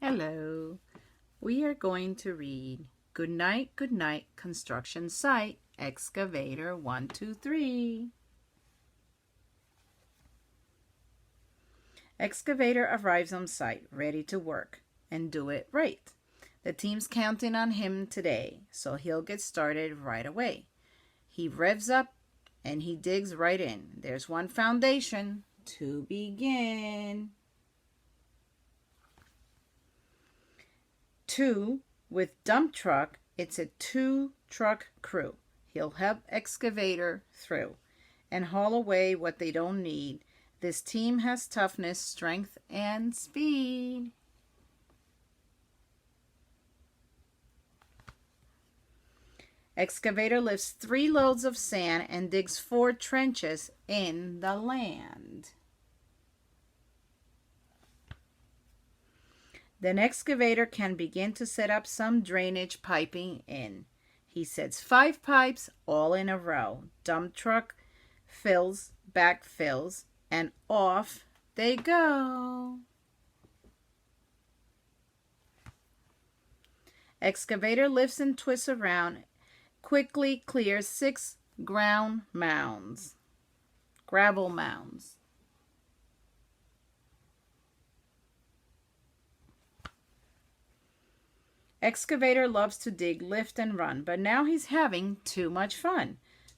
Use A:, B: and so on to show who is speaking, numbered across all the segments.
A: Hello. We are going to read Goodnight, Goodnight Construction Site, Excavator 123. Excavator arrives on site, ready to work and do it right. The team's counting on him today, so he'll get started right away. He revs up and he digs right in. There's one foundation to begin. 2, with dump truck, it's a 2-truck crew. He'll help excavator through and haul away what they don't need. This team has toughness, strength, and speed. Excavator lifts 3 loads of sand and digs 4 trenches in the land. Then excavator can begin to set up some drainage piping in. He sets 5 pipes all in a row. Dump truck fills, backfills, and off they go. Excavator lifts and twists around, quickly clears 6 gravel mounds. Excavator loves to dig, lift, and run, but now he's having too much fun.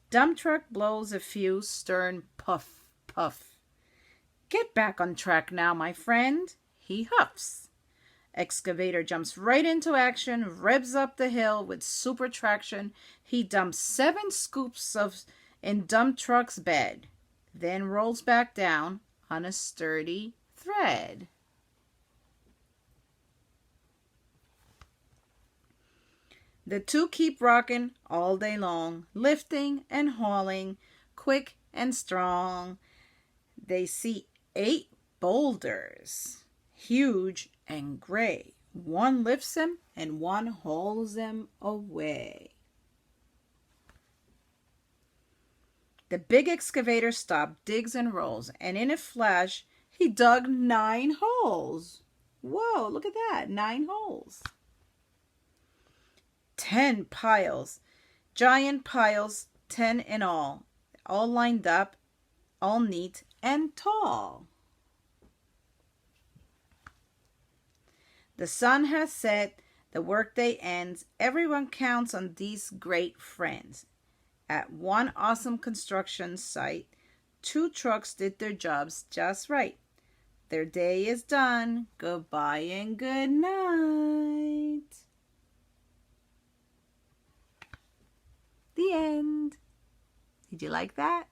A: Dump truck blows a few stern puff, puff. Get back on track now, my friend, he huffs. Excavator jumps right into action, revs up the hill with super traction. He dumps 7 scoops in dump truck's bed, then rolls back down on a sturdy thread. The 2 keep rocking all day long, lifting and hauling, quick and strong. They see 8 boulders, huge and gray. One lifts them and one hauls them away. The big excavator stops, digs and rolls, and in a flash, he dug 9 holes. Whoa, look at that, 9 holes. 10 piles, giant piles, 10 in all lined up, all neat and tall. The sun has set, the workday ends. Everyone counts on these great friends. At one awesome construction site, 2 trucks did their jobs just right. Their day is done. Goodbye and good night. The end. Did you like that?